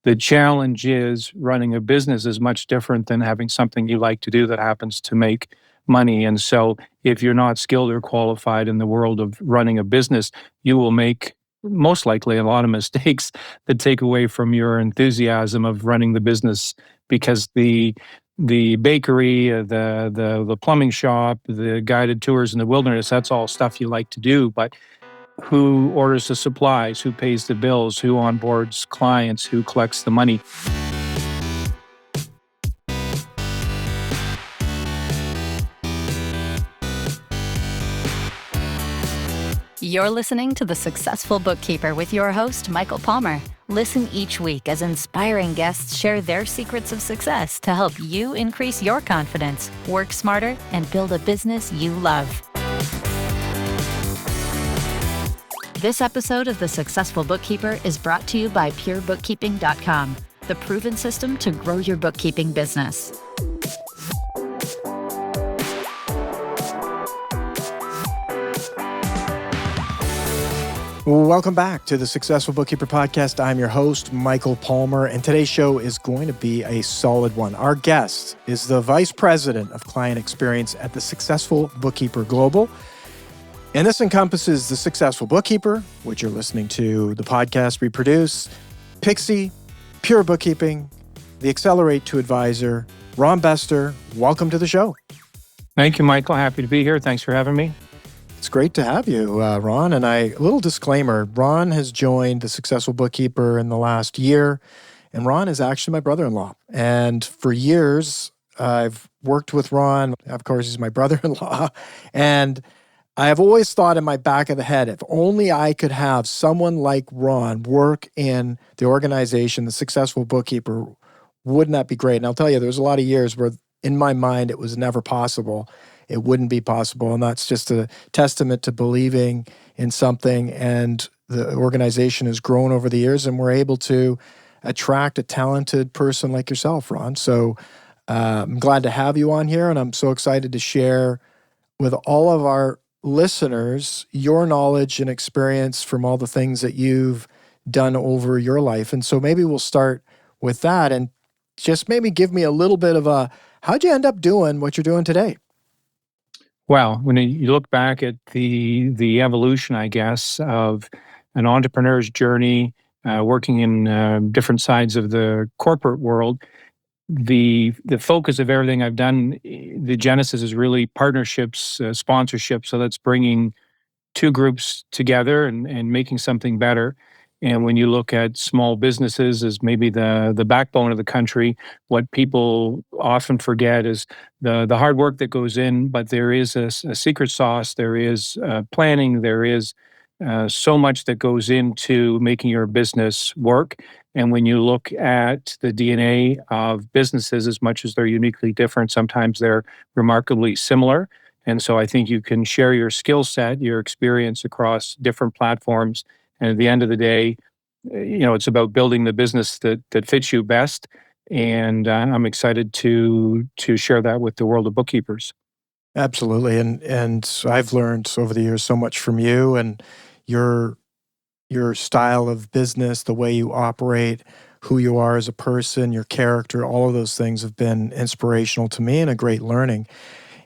The challenge is running a business is much different than having something you like to do that happens to make money. And so if you're not skilled or qualified in the world of running a business, you will make most likely a lot of mistakes that take away from your enthusiasm of running the business, because the bakery, the plumbing shop, the guided tours in the wilderness, that's all stuff you like to do. But who orders the supplies, who pays the bills, who onboards clients, who collects the money? You're listening to The Successful Bookkeeper with your host, Michael Palmer. Listen each week as inspiring guests share their secrets of success to help you increase your confidence, work smarter, and build a business you love. This episode of The Successful Bookkeeper is brought to you by PureBookkeeping.com, the proven system to grow your bookkeeping business. Welcome back to the Successful Bookkeeper Podcast. I'm your host, Michael Palmer, and today's show is going to be a solid one. Our guest is the Vice President of Client Experience at the Successful Bookkeeper Global. And this encompasses the Successful Bookkeeper, which you're listening to, the podcast we produce, Pixie, Pure Bookkeeping, the Accelerate to Advisor. Ron Bester, welcome to the show. Thank you, Michael. Happy to be here. Thanks for having me. It's great to have you, Ron. And a little disclaimer, Ron has joined the Successful Bookkeeper in the last year, and Ron is actually my brother-in-law. And for years, I've worked with Ron. Of course, he's my brother-in-law. And I have always thought in my back of the head, if only I could have someone like Ron work in the organization, the Successful Bookkeeper, wouldn't that be great? And I'll tell you, there was a lot of years where in my mind, it was never possible. It wouldn't be possible. And that's just a testament to believing in something. And the organization has grown over the years, and we're able to attract a talented person like yourself, Ron. So I'm glad to have you on here, and I'm so excited to share with all of our listeners your knowledge and experience from all the things that you've done over your life. And so maybe we'll start with that, and just maybe give me a little bit of how'd you end up doing what you're doing today? Well, when you look back at the evolution, I guess, of an entrepreneur's journey, working in different sides of the corporate world, the focus of everything I've done, the genesis is really partnerships, sponsorship. So that's bringing two groups together and making something better. And when you look at small businesses as maybe the backbone of the country, what people often forget is the hard work that goes in, but there is a secret sauce, there is planning, there is so much that goes into making your business work. And when you look at the DNA of businesses, as much as they're uniquely different, sometimes they're remarkably similar. And so I think you can share your skill set, your experience across different platforms. And at the end of the day, it's about building the business that fits you best. And I'm excited to share that with the world of bookkeepers. Absolutely. And I've learned over the years so much from you and your style of business, the way you operate, who you are as a person, your character, all of those things have been inspirational to me and a great learning.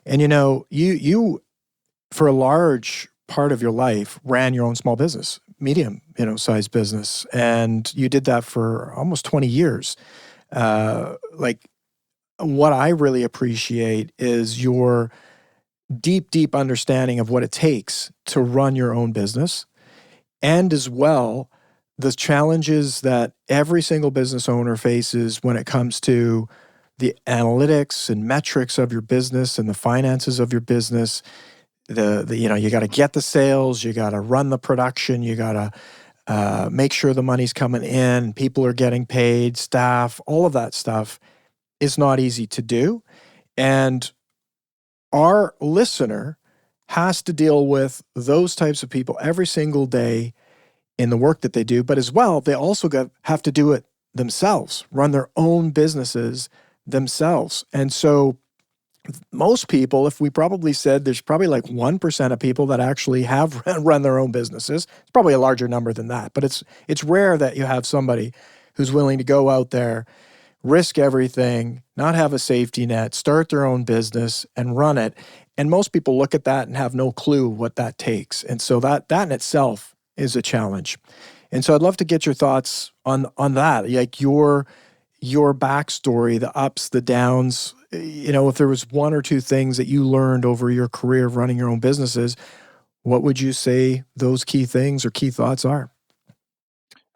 And you for a large part of your life ran your own small business, medium, size business. And you did that for almost 20 years. What I really appreciate is your deep understanding of what it takes to run your own business. And as well, the challenges that every single business owner faces when it comes to the analytics and metrics of your business and the finances of your business. You got to get the sales, you got to run the production, you got to make sure the money's coming in, people are getting paid, staff, all of that stuff is not easy to do. And our listener has to deal with those types of people every single day in the work that they do. But as well, they also have to do it themselves, run their own businesses themselves. And so most people, if we probably said there's probably like 1% of people that actually have run their own businesses, it's probably a larger number than that, but it's rare that you have somebody who's willing to go out there, risk everything, not have a safety net, start their own business and run it. And most people look at that and have no clue what that takes. And so that in itself is a challenge. And so I'd love to get your thoughts on that, like your backstory, the ups, the downs. If there was one or two things that you learned over your career of running your own businesses, what would you say those key things or key thoughts are?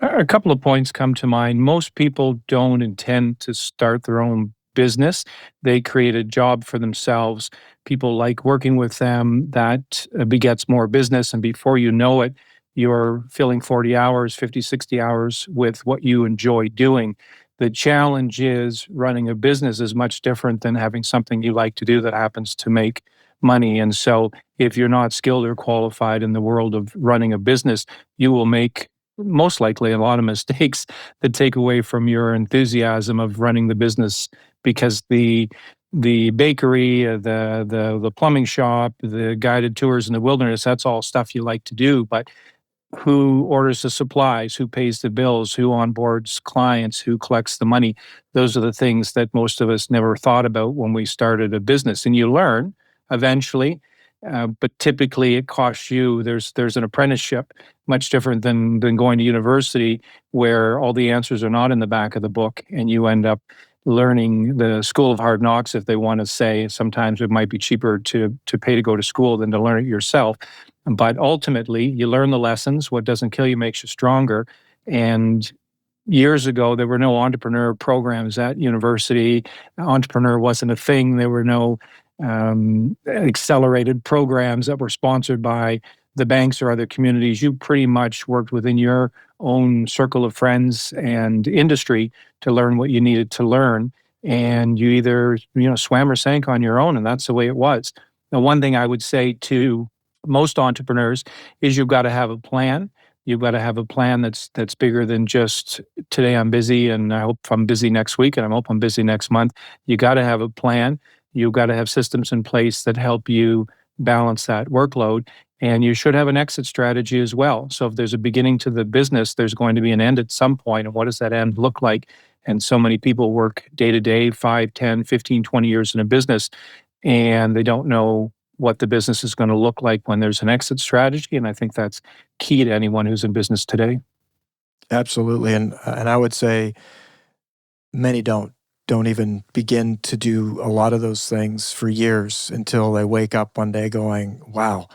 A couple of points come to mind. Most people don't intend to start their own business. They create a job for themselves. People like working with them. That begets more business. And before you know it, you're filling 40 hours, 50, 60 hours with what you enjoy doing. The challenge is running a business is much different than having something you like to do that happens to make money. And so if you're not skilled or qualified in the world of running a business, you will make most likely a lot of mistakes that take away from your enthusiasm of running the business, because the bakery, the plumbing shop, the guided tours in the wilderness, that's all stuff you like to do. But who orders the supplies, who pays the bills, who onboards clients, who collects the money? Those are the things that most of us never thought about when we started a business. And you learn eventually, but typically it costs you. There's an apprenticeship, much different than going to university, where all the answers are not in the back of the book, and you end up learning the school of hard knocks, if they want to say. Sometimes it might be cheaper to pay to go to school than to learn it yourself. But ultimately, you learn the lessons. What doesn't kill you makes you stronger. And years ago, there were no entrepreneur programs at university. Entrepreneur wasn't a thing. There were no accelerated programs that were sponsored by the banks or other communities. You pretty much worked within your own circle of friends and industry to learn what you needed to learn. And you either, swam or sank on your own, and that's the way it was. The one thing I would say to most entrepreneurs is you've got to have a plan. You've got to have a plan that's bigger than just today I'm busy and I hope I'm busy next week and I hope I'm busy next month. You got to have a plan. You've got to have systems in place that help you balance that workload. And you should have an exit strategy as well. So if there's a beginning to the business, there's going to be an end at some point. And what does that end look like? And so many people work day to day, 5, 10, 15, 20 years in a business, and they don't know what the business is going to look like when there's an exit strategy. And I think that's key to anyone who's in business today. Absolutely. And I would say many don't even begin to do a lot of those things for years until they wake up one day going, wow,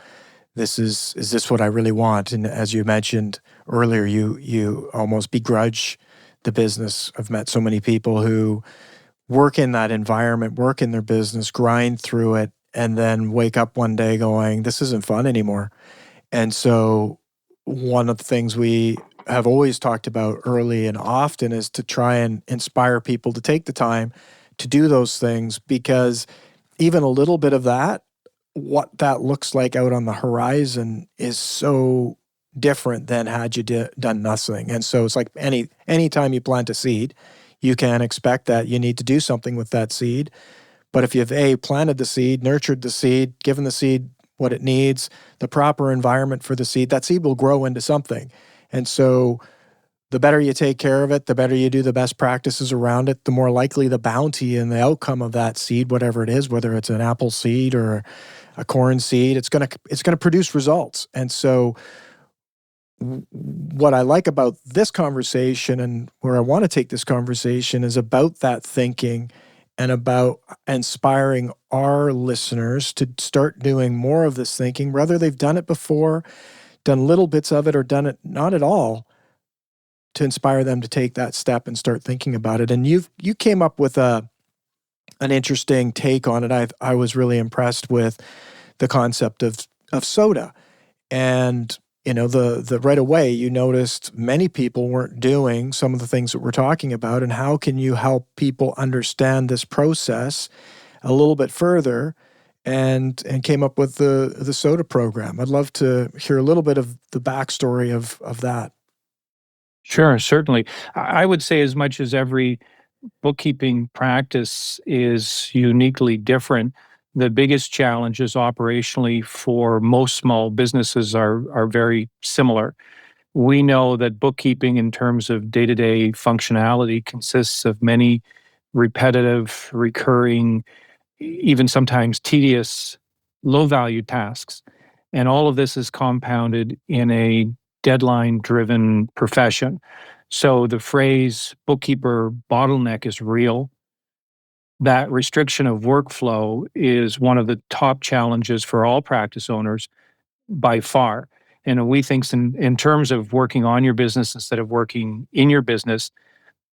is this what I really want? And as you mentioned earlier, you almost begrudge the business. I've met so many people who work in that environment, work in their business, grind through it, and then wake up one day going, this isn't fun anymore. And so one of the things we have always talked about early and often is to try and inspire people to take the time to do those things, because even a little bit of that, what that looks like out on the horizon, is so different than had you done nothing. And so it's like any time you plant a seed, you can expect that you need to do something with that seed. But if you've planted the seed, nurtured the seed, given the seed what it needs, the proper environment for the seed, that seed will grow into something. And so the better you take care of it, the better you do the best practices around it, the more likely the bounty and the outcome of that seed, whatever it is, whether it's an apple seed or a corn seed, it's going to produce results. And so what I like about this conversation, and where I want to take this conversation, is about that thinking and about inspiring our listeners to start doing more of this thinking, whether they've done it before, done little bits of it, or done it not at all, to inspire them to take that step and start thinking about it. And you came up with an interesting take on it. I was really impressed with the concept of soda. And the right away, you noticed many people weren't doing some of the things that we're talking about, and how can you help people understand this process a little bit further, and came up with the soda program. I'd love to hear a little bit of the backstory of that. Sure, certainly. I would say as much as every bookkeeping practice is uniquely different, the biggest challenges operationally for most small businesses are very similar. We know that bookkeeping, in terms of day-to-day functionality, consists of many repetitive, recurring, even sometimes tedious, low-value tasks. And all of this is compounded in a deadline-driven profession. So the phrase bookkeeper bottleneck is real. That restriction of workflow is one of the top challenges for all practice owners by far. And we think in terms of working on your business instead of working in your business,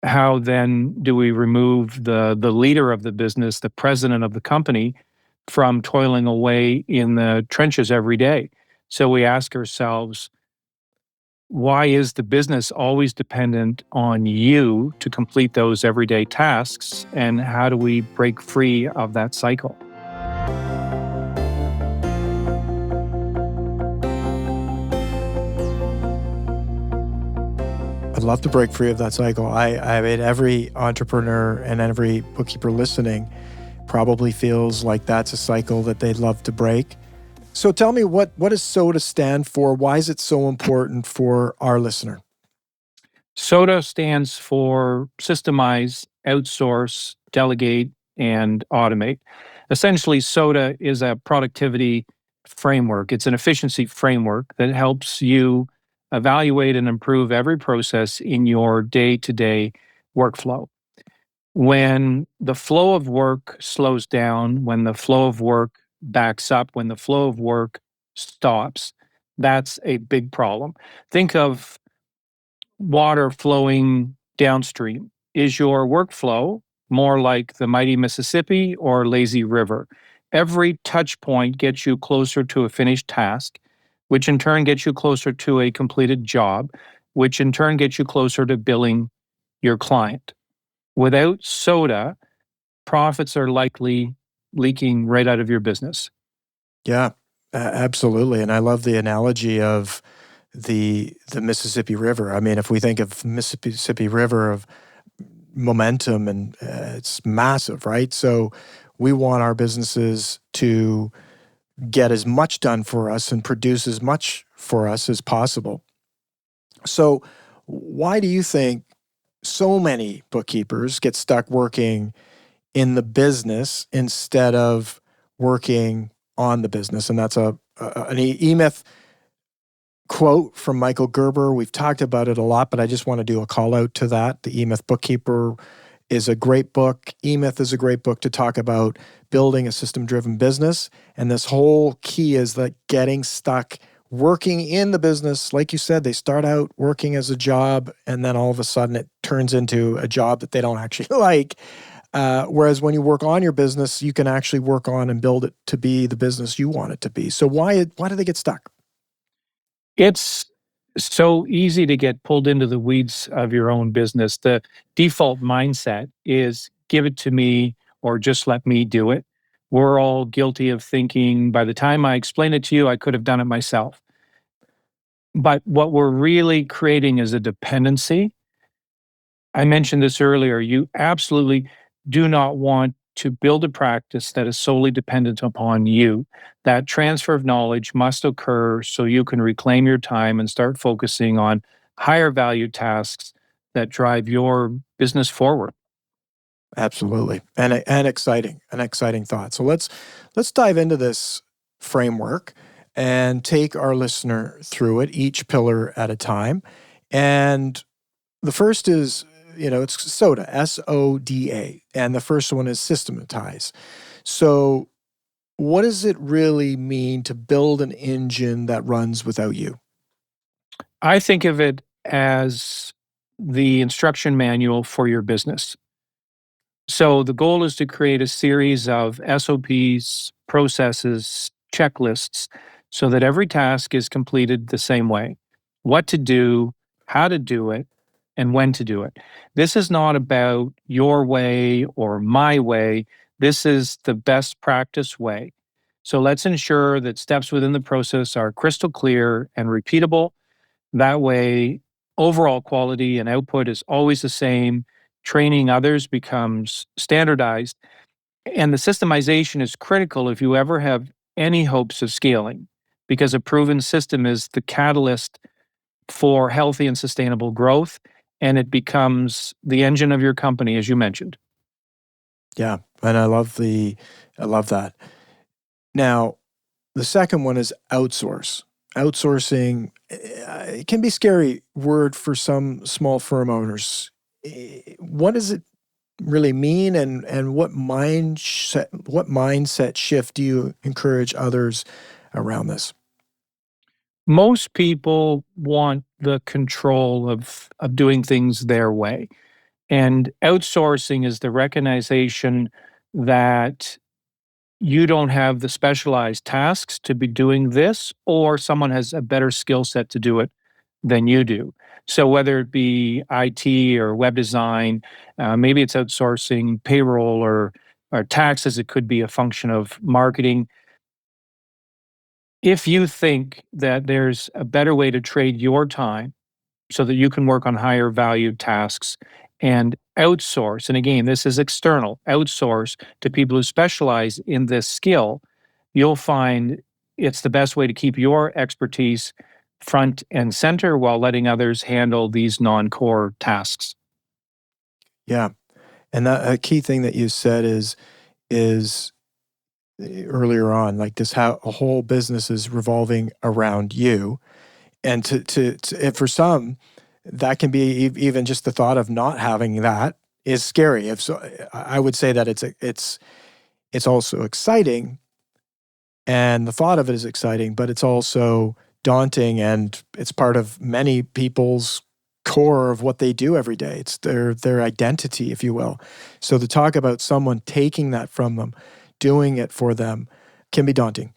how then do we remove the leader of the business, the president of the company, from toiling away in the trenches every day? So we ask ourselves, why is the business always dependent on you to complete those everyday tasks? And how do we break free of that cycle? I'd love to break free of that cycle. I mean, every entrepreneur and every bookkeeper listening probably feels like that's a cycle that they'd love to break. So tell me, what does SOTA stand for? Why is it so important for our listener? SOTA stands for Systemize, Outsource, Delegate, and Automate. Essentially, SOTA is a productivity framework. It's an efficiency framework that helps you evaluate and improve every process in your day-to-day workflow. When the flow of work slows down, when the flow of work backs up, when the flow of work stops, that's a big problem. Think of water flowing downstream. Is your workflow more like the mighty Mississippi or lazy river? Every touch point gets you closer to a finished task, which in turn gets you closer to a completed job, which in turn gets you closer to billing your client. Without SOTA, profits are likely leaking right out of your business. Yeah, absolutely. And I love the analogy of the Mississippi River. I mean, if we think of Mississippi River of momentum, and it's massive, right? So we want our businesses to get as much done for us and produce as much for us as possible. So why do you think so many bookkeepers get stuck working in the business instead of working on the business? And that's an E-Myth quote from Michael Gerber. We've talked about it a lot, but I just want to do a call out to that. The E-Myth Bookkeeper is a great book. E-Myth is a great book to talk about building a system-driven business. And this whole key is that getting stuck working in the business. Like you said, they start out working as a job, and then all of a sudden it turns into a job that they don't actually like. Whereas when you work on your business, you can actually work on and build it to be the business you want it to be. So why do they get stuck? It's so easy to get pulled into the weeds of your own business. The default mindset is give it to me or just let me do it. We're all guilty of thinking, by the time I explain it to you, I could have done it myself. But what we're really creating is a dependency. I mentioned this earlier. You absolutely do not want to build a practice that is solely dependent upon you. That transfer of knowledge must occur so you can reclaim your time and start focusing on higher value tasks that drive your business forward. Absolutely. And an exciting thought. So let's dive into this framework and take our listener through it, each pillar at a time. And the first is, it's SOTA, SODA. And the first one is systematize. So what does it really mean to build an engine that runs without you? I think of it as the instruction manual for your business. So the goal is to create a series of SOPs, processes, checklists, so that every task is completed the same way. What to do, how to do it, and when to do it. This is not about your way or my way. This is the best practice way. So let's ensure that steps within the process are crystal clear and repeatable. That way, overall quality and output is always the same. Training others becomes standardized. And the systemization is critical if you ever have any hopes of scaling, because a proven system is the catalyst for healthy and sustainable growth, and it becomes the engine of your company, as you mentioned. Yeah, and I love that. Now, the second one is outsource. Outsourcing, it can be a scary word for some small firm owners. What does it really mean, and what mindset shift do you encourage others around this? Most people want the control of doing things their way. And outsourcing is the recognition that you don't have the specialized tasks to be doing this, or someone has a better skill set to do it than you do. So whether it be IT or web design, maybe it's outsourcing payroll or taxes, it could be a function of marketing. If you think that there's a better way to trade your time so that you can work on higher value tasks and outsource, and again, this is external, outsource to people who specialize in this skill, you'll find it's the best way to keep your expertise front and center while letting others handle these non-core tasks. Yeah, and that a key thing that you said is earlier on, like this, how a whole business is revolving around you, and and for some, that can be even just the thought of not having that is scary. If so, I would say that it's also exciting, and the thought of it is exciting, but it's also daunting, and it's part of many people's core of what they do every day. It's their identity, if you will. So to talk about someone taking that from them, doing it for them, can be daunting.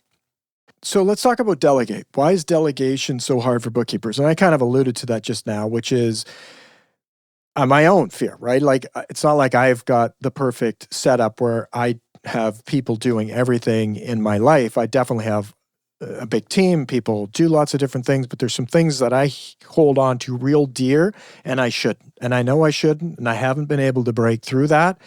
So let's talk about delegate. Why is delegation so hard for bookkeepers? And I kind of alluded to that just now, which is my own fear, right? Like, it's not like I've got the perfect setup where I have people doing everything in my life. I definitely have a big team. People do lots of different things, but there's some things that I hold on to real dear, and I shouldn't. And I know I shouldn't, and I haven't been able to break through that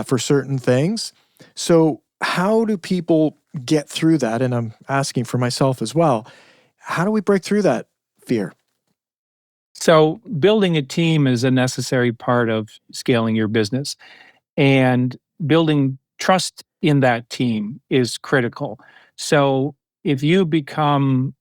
for certain things. So how do people get through that? And I'm asking for myself as well. How do we break through that fear? So building a team is a necessary part of scaling your business, and building trust in that team is critical. So if you become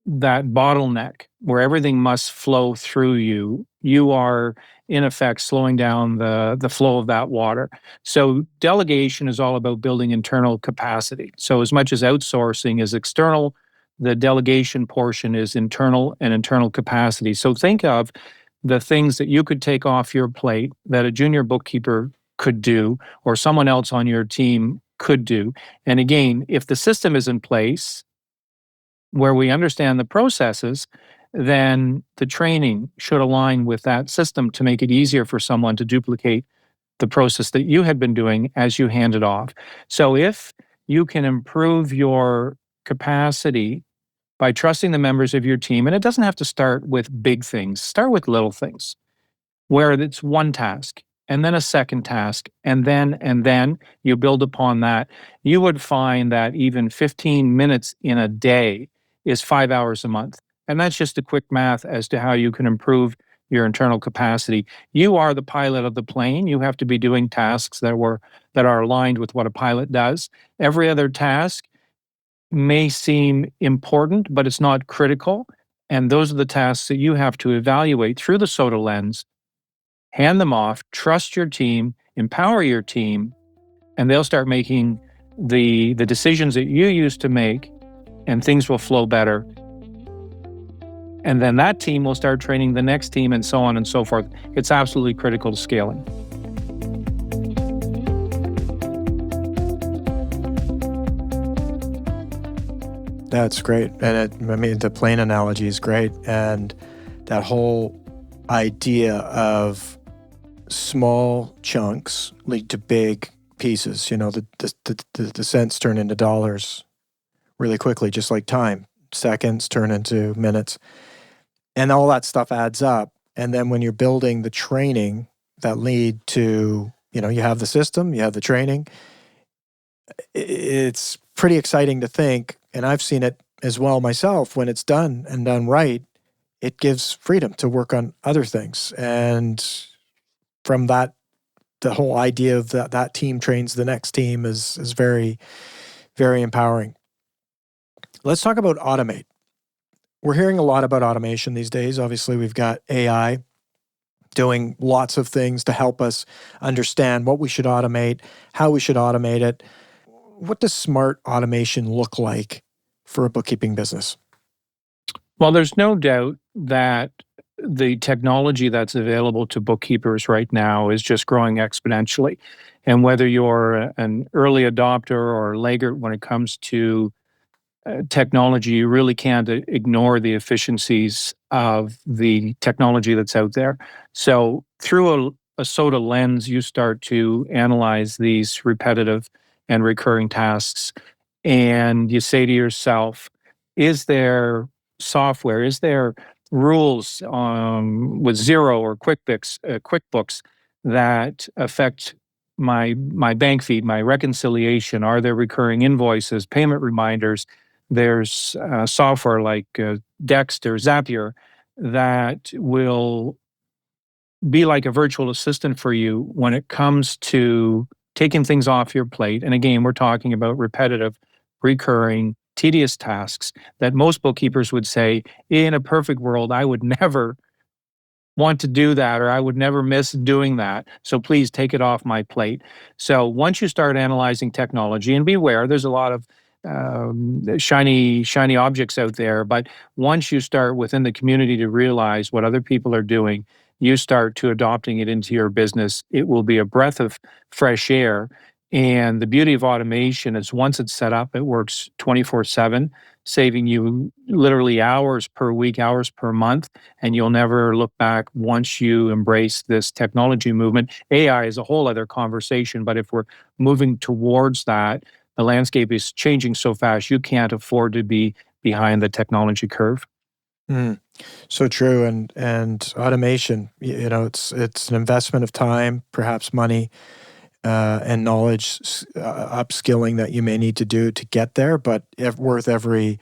that bottleneck where everything must flow through you, you are in effect slowing down the flow of that water. So delegation is all about building internal capacity. So as much as outsourcing is external, the delegation portion is internal and internal capacity. So think of the things that you could take off your plate that a junior bookkeeper could do or someone else on your team could do. And again, if the system is in place where we understand the processes, then the training should align with that system to make it easier for someone to duplicate the process that you had been doing as you hand it off. So if you can improve your capacity by trusting the members of your team, and it doesn't have to start with big things, start with little things where it's one task and then a second task and then you build upon that, you would find that even 15 minutes in a day is 5 hours a month. And that's just a quick math as to how you can improve your internal capacity. You are the pilot of the plane. You have to be doing tasks that are aligned with what a pilot does. Every other task may seem important, but it's not critical. And those are the tasks that you have to evaluate through the SOTA lens, hand them off, trust your team, empower your team, and they'll start making the decisions that you used to make, and things will flow better. And then that team will start training the next team, and so on and so forth. It's absolutely critical to scaling. That's great. And the plane analogy is great. And that whole idea of small chunks lead to big pieces. The cents turn into dollars really quickly, just like time. Seconds turn into minutes. And all that stuff adds up. And then when you're building the training that lead to, you have the system, you have the training, it's pretty exciting to think, and I've seen it as well myself, when it's done and done right, it gives freedom to work on other things. And from that, the whole idea of that team trains the next team is very, very empowering. Let's talk about automate. We're hearing a lot about automation these days. Obviously, we've got AI doing lots of things to help us understand what we should automate, how we should automate it. What does smart automation look like for a bookkeeping business? Well, there's no doubt that the technology that's available to bookkeepers right now is just growing exponentially. And whether you're an early adopter or a laggard when it comes to technology, you really can't ignore the efficiencies of the technology that's out there. So through a SOTA lens, you start to analyze these repetitive and recurring tasks, and you say to yourself, is there software, is there rules with Xero or QuickBooks that affect my bank feed, my reconciliation? Are there recurring invoices, payment reminders? There's software like Dexter, Zapier, that will be like a virtual assistant for you when it comes to taking things off your plate. And again, we're talking about repetitive, recurring, tedious tasks that most bookkeepers would say, in a perfect world, I would never want to do that, or I would never miss doing that. So please take it off my plate. So once you start analyzing technology, and beware, there's a lot of shiny objects out there, but once you start within the community to realize what other people are doing, you start to adopting it into your business. It will be a breath of fresh air. And the beauty of automation is once it's set up, it works 24/7, saving you literally hours per week, hours per month, and you'll never look back once you embrace this technology movement. AI is a whole other conversation, but if we're moving towards that, the landscape is changing so fast, you can't afford to be behind the technology curve. Mm, so true. And automation, it's an investment of time, perhaps money, and knowledge, upskilling that you may need to do to get there, but worth every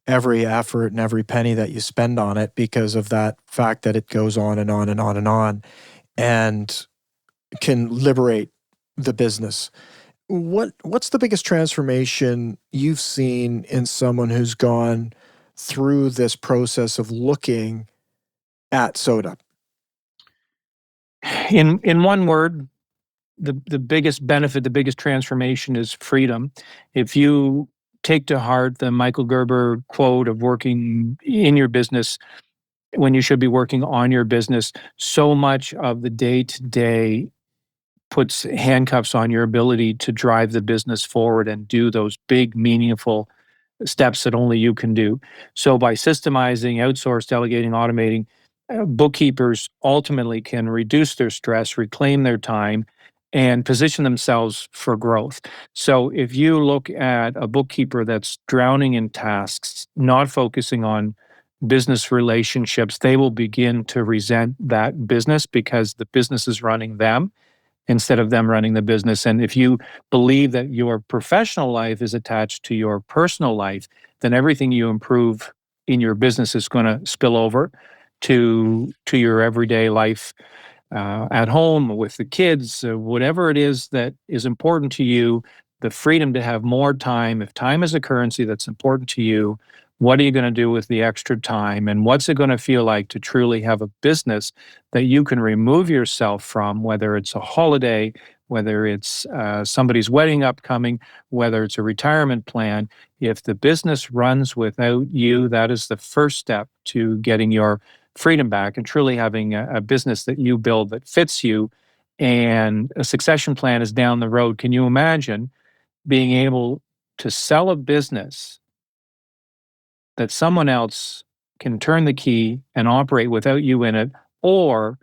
effort and every penny that you spend on it because of that fact that it goes on and on and on and on, and can liberate the business. What's the biggest transformation you've seen in someone who's gone through this process of looking at SOTA? In one word, the biggest benefit, the biggest transformation is freedom. If you take to heart the Michael Gerber quote of working in your business when you should be working on your business, so much of the day-to-day puts handcuffs on your ability to drive the business forward and do those big, meaningful steps that only you can do. So by systemizing, outsource, delegating, automating, bookkeepers ultimately can reduce their stress, reclaim their time, and position themselves for growth. So if you look at a bookkeeper that's drowning in tasks, not focusing on business relationships, they will begin to resent that business because the business is running them instead of them running the business. And if you believe that your professional life is attached to your personal life, then everything you improve in your business is going to spill over to your everyday life at home with the kids, whatever it is that is important to you, the freedom to have more time. If time is a currency that's important to you, what are you going to do with the extra time? And what's it going to feel like to truly have a business that you can remove yourself from, whether it's a holiday, whether it's somebody's wedding upcoming, whether it's a retirement plan? If the business runs without you, that is the first step to getting your freedom back and truly having a business that you build that fits you. And a succession plan is down the road. Can you imagine being able to sell a business that someone else can turn the key and operate without you in it, or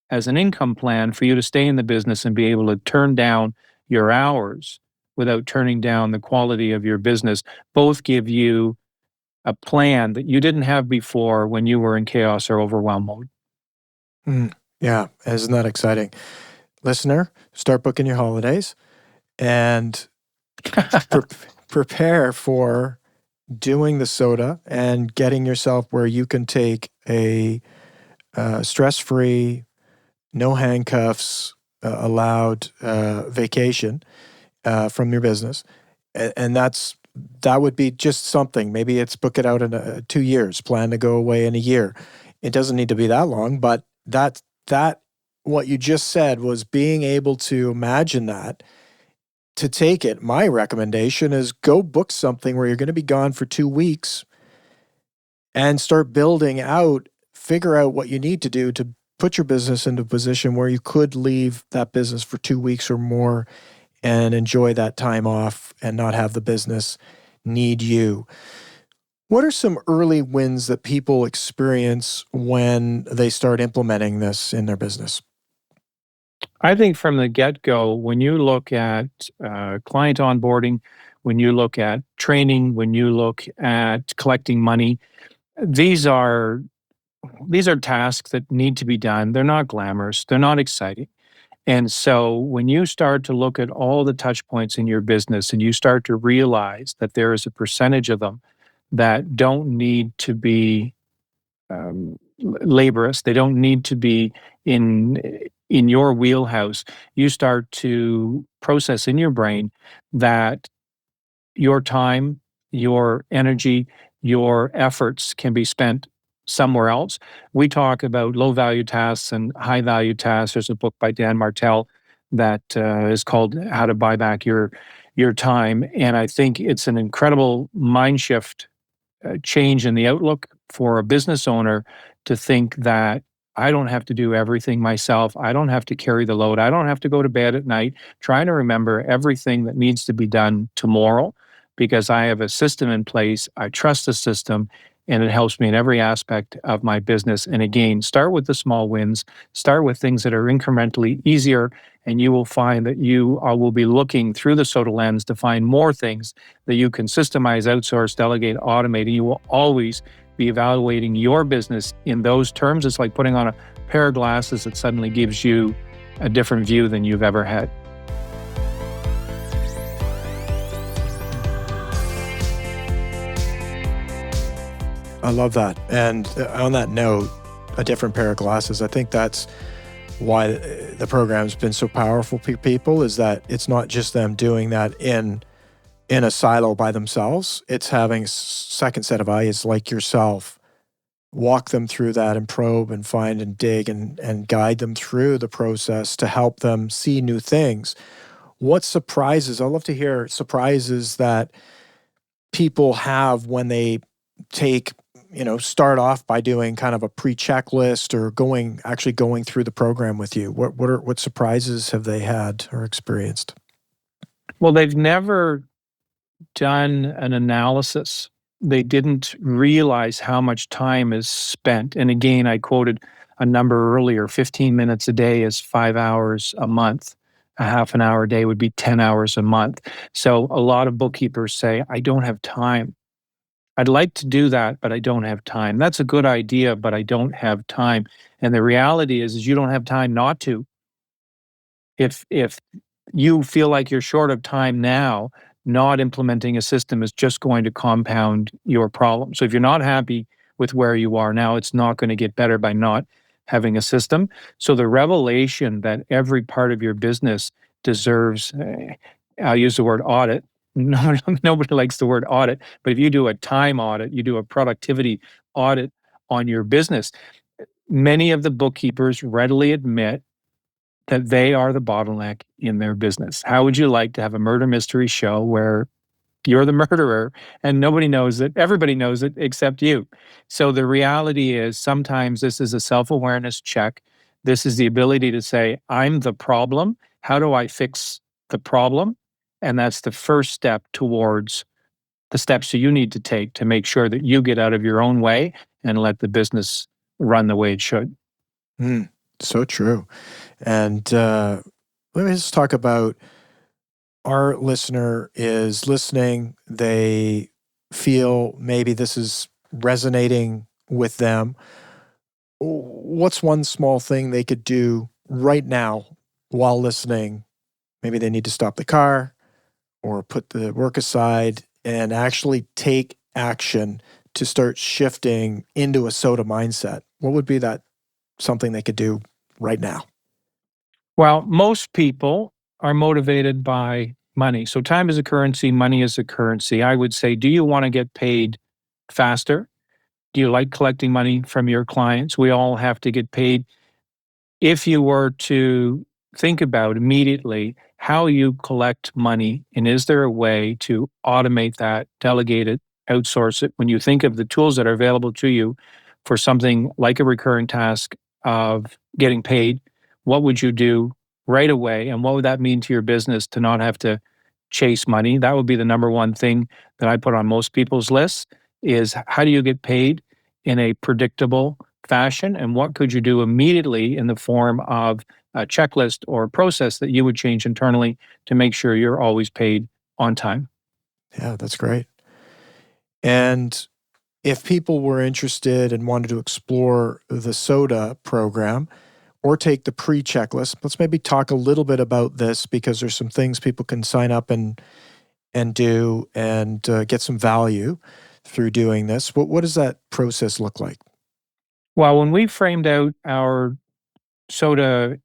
as an income plan for you to stay in the business and be able to turn down your hours without turning down the quality of your business? Both give you a plan that you didn't have before when you were in chaos or overwhelm mode. Yeah, isn't that exciting? Listener, start booking your holidays and prepare for doing the SOTA and getting yourself where you can take a stress-free, no handcuffs allowed vacation from your business, and that would be just something. Maybe it's book it out in 2 years, plan to go away in a year. It doesn't need to be that long, but that what you just said was being able to imagine that. To take it, my recommendation is go book something where you're going to be gone for 2 weeks and start building out, figure out what you need to do to put your business into a position where you could leave that business for 2 weeks or more and enjoy that time off and not have the business need you. What are some early wins that people experience when they start implementing this in their business? I think from the get-go, when you look at client onboarding, when you look at training, when you look at collecting money, these are tasks that need to be done. They're not glamorous. They're not exciting. And so when you start to look at all the touch points in your business and you start to realize that there is a percentage of them that don't need to be laborious, they don't need to be in your wheelhouse, you start to process in your brain that your time, your energy, your efforts can be spent somewhere else. We talk about low value tasks and high value tasks. There's a book by Dan Martell that is called How to Buy Back Your Time. And I think it's an incredible mind shift change in the outlook for a business owner to think that I don't have to do everything myself. I don't have to carry the load. I don't have to go to bed at night trying to remember everything that needs to be done tomorrow because I have a system in place. I trust the system and it helps me in every aspect of my business. And again, start with the small wins, start with things that are incrementally easier, and you will find that you will be looking through the SOTA lens to find more things that you can systemize, outsource, delegate, automate, and you will always be evaluating your business in those terms. It's like putting on a pair of glasses that suddenly gives you a different view than you've ever had. I love that. And on that note, a different pair of glasses, I think that's why the program's been so powerful for people, is that it's not just them doing that in a silo by themselves. It's having a second set of eyes like yourself, walk them through that and probe and find and dig and guide them through the process to help them see new things. What surprises, I'd love to hear surprises that people have when they start off by doing kind of a pre-checklist or actually going through the program with you. What surprises have they had or experienced? Well, they've never done an analysis. They didn't realize how much time is spent. And again, I quoted a number earlier, 15 minutes a day is 5 hours a month. A half an hour a day would be 10 hours a month. So a lot of bookkeepers say, I don't have time. I'd like to do that, but I don't have time. That's a good idea, but I don't have time. And the reality is you don't have time not to. If you feel like you're short of time now, not implementing a system is just going to compound your problem. So if you're not happy with where you are now, it's not going to get better by not having a system. So the revelation that every part of your business deserves, I'll use the word audit. No, nobody likes the word audit, but if you do a time audit, you do a productivity audit on your business, many of the bookkeepers readily admit that they are the bottleneck in their business. How would you like to have a murder mystery show where you're the murderer and nobody knows it, everybody knows it except you? So the reality is sometimes this is a self-awareness check. This is the ability to say, I'm the problem. How do I fix the problem? And that's the first step towards the steps that you need to take to make sure that you get out of your own way and let the business run the way it should. So true. And let me just talk about our listener is listening. They feel maybe this is resonating with them. What's one small thing they could do right now while listening? Maybe they need to stop the car or put the work aside and actually take action to start shifting into a soda mindset, what would be that something they could do right now? Well, most people are motivated by money. So time is a currency, money is a currency. I would say, do you want to get paid faster? Do you like collecting money from your clients? We all have to get paid. If you were to think about immediately how you collect money, and is there a way to automate that, delegate it, outsource it? When you think of the tools that are available to you for something like a recurring task of getting paid, what would you do right away? And what would that mean to your business to not have to chase money? That would be the number one thing that I put on most people's lists is how do you get paid in a predictable fashion, and what could you do immediately in the form of a checklist or a process that you would change internally to make sure you're always paid on time? Yeah, that's great. And if people were interested and wanted to explore the SODA program or take the pre-checklist, let's maybe talk a little bit about this because there's some things people can sign up and do and get some value through doing this. What does that process look like? Well, when we framed out our soda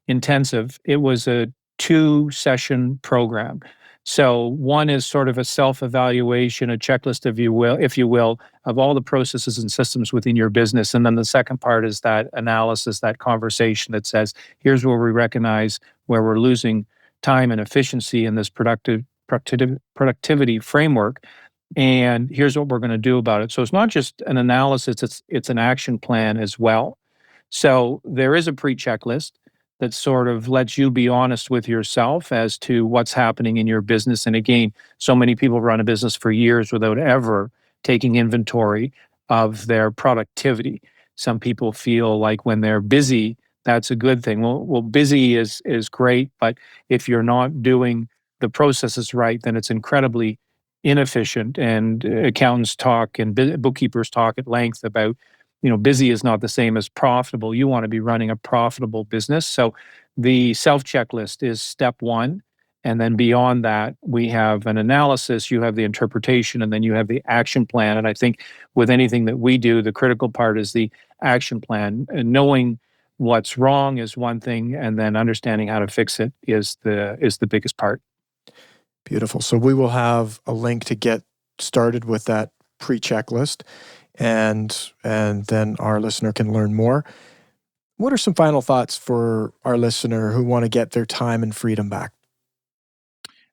intensive, it was a 2-session program. So one is sort of a self-evaluation, a checklist, if you will, of all the processes and systems within your business. And then the second part is that analysis, that conversation that says, here's where we recognize where we're losing time and efficiency in this productivity framework. And here's what we're going to do about it. So it's not just an analysis, it's an action plan as well. So there is a pre-checklist that sort of lets you be honest with yourself as to what's happening in your business. And again, so many people run a business for years without ever taking inventory of their productivity. Some people feel like when they're busy, that's a good thing. Well, busy is great, but if you're not doing the processes right, then it's incredibly inefficient. And accountants talk and bookkeepers talk at length about, busy is not the same as profitable. You want to be running a profitable business. So the self checklist is step one. And then beyond that, we have an analysis, you have the interpretation, and then you have the action plan. And I think with anything that we do, the critical part is the action plan. And knowing what's wrong is one thing, and then understanding how to fix it is the biggest part. Beautiful. So we will have a link to get started with that pre-checklist, and then our listener can learn more. What are some final thoughts for our listener who want to get their time and freedom back?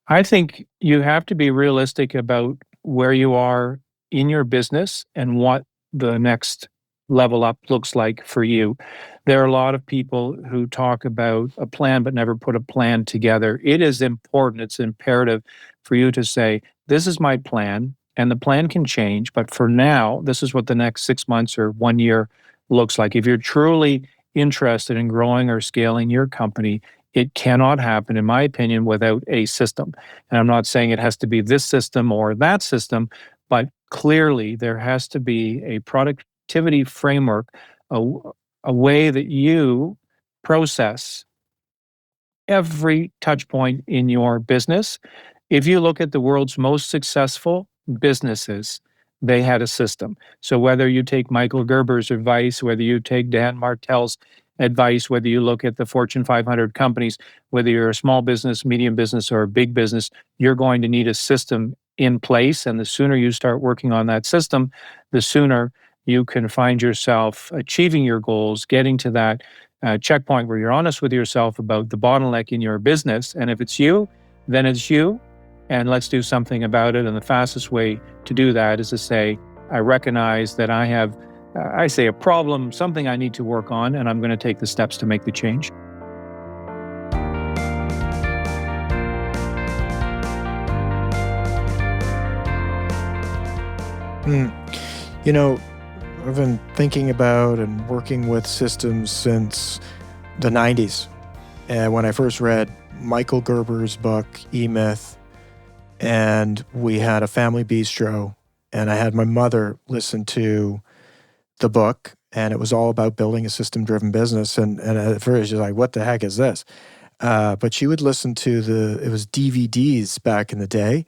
I think you have to be realistic about where you are in your business and what the next level up looks like for you. There are a lot of people who talk about a plan but never put a plan together. It is important, it's imperative for you to say, this is my plan, and the plan can change, but for now, this is what the next 6 months or 1 year looks like. If you're truly interested in growing or scaling your company, it cannot happen, in my opinion, without a system. And I'm not saying it has to be this system or that system, but clearly there has to be a productivity framework, a way that you process every touch point in your business. If you look at the world's most successful businesses, they had a system. So whether you take Michael Gerber's advice, whether you take Dan Martell's advice, whether you look at the Fortune 500 companies, whether you're a small business, medium business, or a big business, you're going to need a system in place. And the sooner you start working on that system, the sooner you can find yourself achieving your goals, getting to that checkpoint where you're honest with yourself about the bottleneck in your business. And if it's you, then it's you. And let's do something about it. And the fastest way to do that is to say, I recognize that I have, a problem, something I need to work on, and I'm going to take the steps to make the change. You know, I've been thinking about and working with systems since the 90s. And when I first read Michael Gerber's book, E-Myth, and we had a family bistro, and I had my mother listen to the book, and it was all about building a system-driven business. And at first, she's like, what the heck is this? But she would listen to it was DVDs back in the day,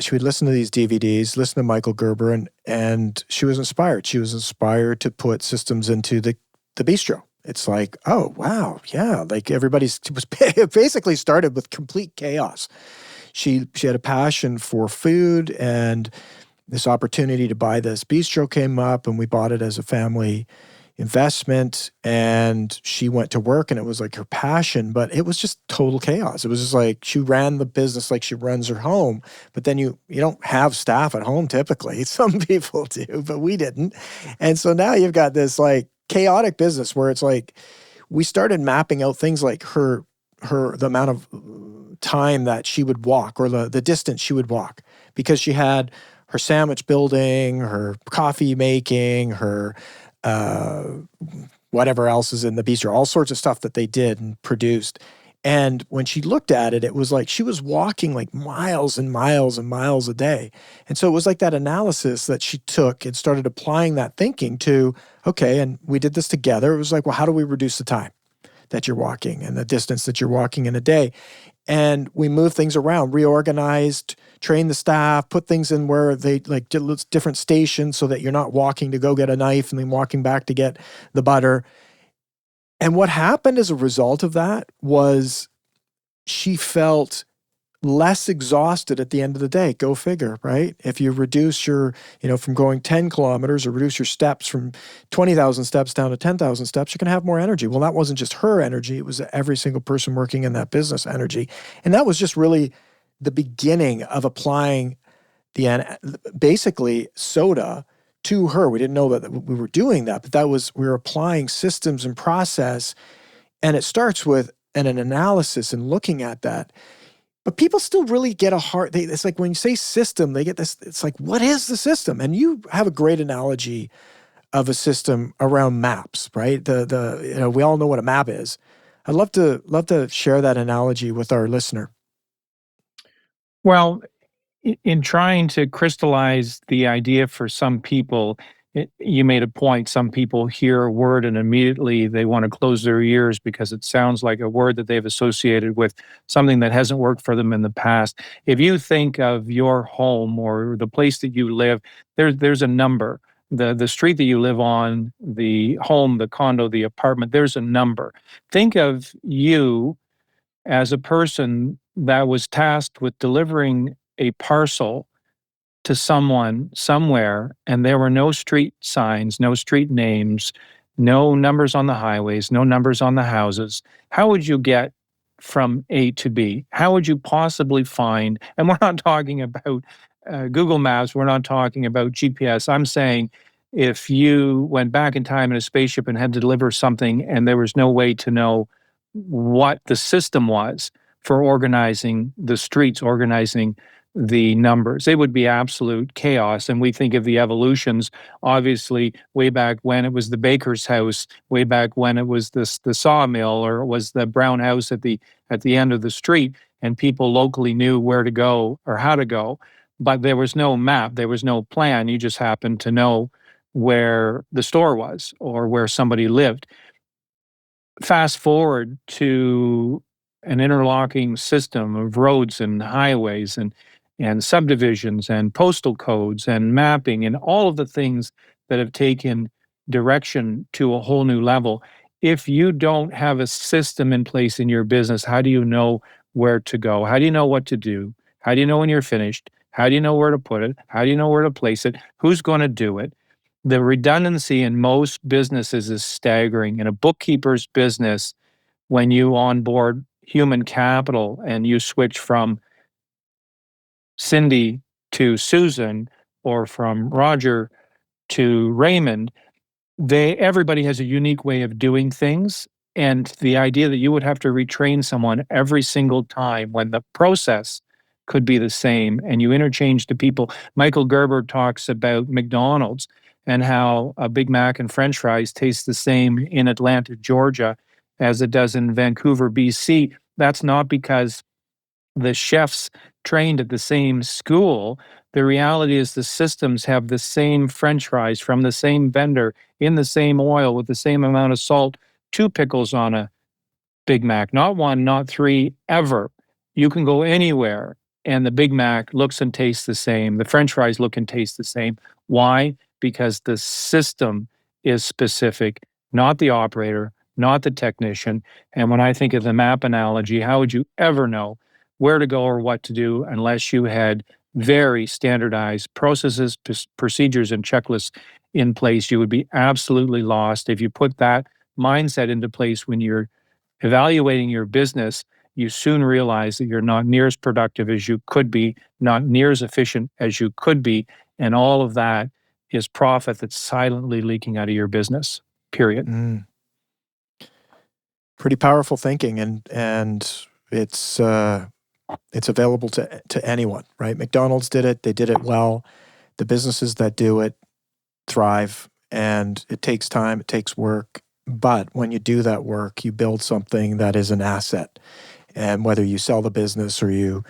She would listen to these DVDs, listen to Michael Gerber, and she was inspired. She was inspired to put systems into the bistro. It's like, oh, wow, yeah. Like everybody's was it basically started with complete chaos. She had a passion for food, and this opportunity to buy this bistro came up, and we bought it as a family investment, and she went to work, and it was like her passion, but it was just total chaos. It was just like she ran the business like she runs her home, but then you don't have staff at home typically. Some people do, but we didn't. And so now you've got this like chaotic business where it's like we started mapping out things like the amount of time that she would walk, or the distance she would walk, because she had her sandwich building, her coffee making, her whatever else is in the bistro, all sorts of stuff that they did and produced. And when she looked at it, it was like she was walking like miles and miles and miles a day. And so it was like that analysis that she took and started applying that thinking to, okay, and we did this together. It was like, well, how do we reduce the time that you're walking and the distance that you're walking in a day? And we moved things around, reorganized, trained the staff, put things in where they like did different stations so that you're not walking to go get a knife and then walking back to get the butter. And what happened as a result of that was she felt less exhausted at the end of the day. Go figure, right? If you reduce your, from going 10 kilometers, or reduce your steps from 20,000 steps down to 10,000 steps, you can have more energy. Well, that wasn't just her energy. It was every single person working in that business energy. And that was just really the beginning of applying basically soda to her. We didn't know that we were doing that, but we were applying systems and process. And it starts with an analysis and looking at that. But people still really get it's like when you say system, they get this, it's like, what is the system? And you have a great analogy of a system around maps, right? We all know what a map is. I'd love to share that analogy with our listener. Well, in trying to crystallize the idea for some people, you made a point. Some people hear a word and immediately they want to close their ears because it sounds like a word that they've associated with something that hasn't worked for them in the past. If you think of your home or the place that you live, there's a number. The street that you live on, the home, the condo, the apartment, there's a number. Think of you as a person that was tasked with delivering a parcel to someone somewhere, and there were no street signs, no street names, no numbers on the highways, no numbers on the houses. How would you get from A to B? How would you possibly find, and we're not talking about Google Maps, we're not talking about GPS. I'm saying if you went back in time in a spaceship and had to deliver something and there was no way to know what the system was for organizing the streets, organizing the numbers, it would be absolute chaos. And we think of the evolutions, obviously, way back when it was the baker's house, way back when it was the sawmill, or it was the brown house at the end of the street, and people locally knew where to go or how to go. But there was no map, there was no plan. You just happened to know where the store was or where somebody lived. Fast forward to an interlocking system of roads and highways and subdivisions and postal codes and mapping and all of the things that have taken direction to a whole new level. If you don't have a system in place in your business, how do you know where to go? How do you know what to do? How do you know when you're finished? How do you know where to put it? How do you know where to place it? Who's going to do it? The redundancy in most businesses is staggering. In a bookkeeper's business, when you onboard human capital and you switch from Cindy to Susan or from Roger to Raymond, everybody has a unique way of doing things. And the idea that you would have to retrain someone every single time when the process could be the same and you interchange the people. Michael Gerber talks about McDonald's and how a Big Mac and French fries taste the same in Atlanta, Georgia, as it does in Vancouver, BC. That's not because the chefs trained at the same school. The reality is the systems have the same French fries from the same vendor in the same oil with the same amount of salt, 2 pickles on a Big Mac, not 1, not 3, ever. You can go anywhere and the Big Mac looks and tastes the same. The French fries look and taste the same. Why? Because the system is specific, not the operator, not the technician. And when I think of the map analogy, how would you ever know where to go or what to do unless you had very standardized processes, procedures, and checklists in place? You would be absolutely lost. If you put that mindset into place when you're evaluating your business, you soon realize that you're not near as productive as you could be, not near as efficient as you could be. And all of that is profit that's silently leaking out of your business, period. Pretty powerful thinking, and it's available to anyone, right? McDonald's did it. They did it well. The businesses that do it thrive, and it takes time, it takes work. But when you do that work, you build something that is an asset. And whether you sell the business or you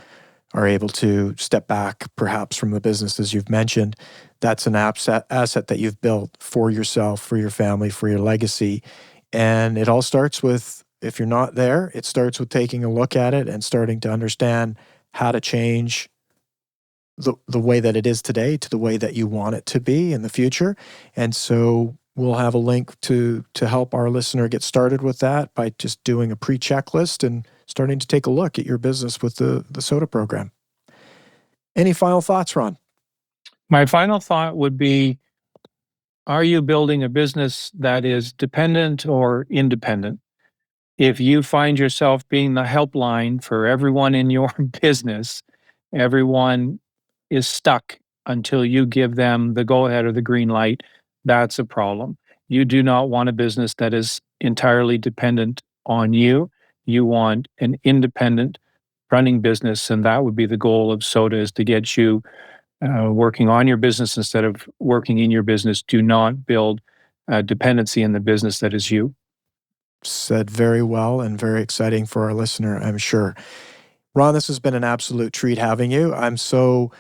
are able to step back perhaps from the business, as you've mentioned, that's an asset that you've built for yourself, for your family, for your legacy. And it all starts with, if you're not there, it starts with taking a look at it and starting to understand how to change the way that it is today to the way that you want it to be in the future. And so we'll have a link to help our listener get started with that by just doing a pre-checklist and starting to take a look at your business with the SOTA program. Any final thoughts, Ron? My final thought would be, are you building a business that is dependent or independent? If you find yourself being the helpline for everyone in your business, everyone is stuck until you give them the go-ahead or the green light, that's a problem. You do not want a business that is entirely dependent on you. You want an independent running business, and that would be the goal of SOTA, is to get you working on your business instead of working in your business. Do not build dependency in the business that is you. Said very well and very exciting for our listener, I'm sure. Ron, this has been an absolute treat having you. I'm so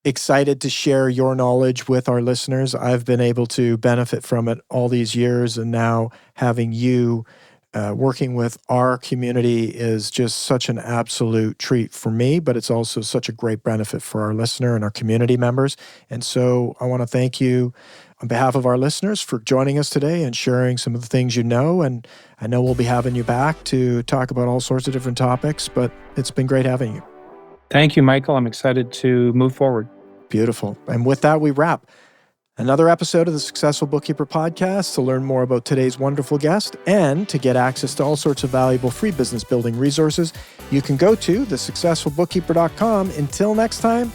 excited to share your knowledge with our listeners. I've been able to benefit from it all these years, and now having you working with our community is just such an absolute treat for me, but it's also such a great benefit for our listener and our community members. And so I want to thank you on behalf of our listeners for joining us today and sharing some of the things you know. And I know we'll be having you back to talk about all sorts of different topics, but it's been great having you. Thank you, Michael. I'm excited to move forward. Beautiful. And with that, we wrap another episode of the Successful Bookkeeper Podcast. To learn more about today's wonderful guest and to get access to all sorts of valuable free business building resources, you can go to thesuccessfulbookkeeper.com. Until next time,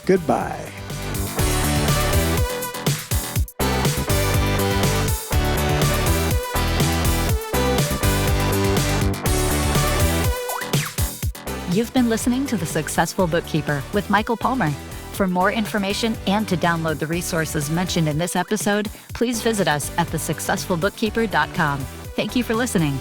goodbye. You've been listening to The Successful Bookkeeper with Michael Palmer. For more information and to download the resources mentioned in this episode, please visit us at thesuccessfulbookkeeper.com. Thank you for listening.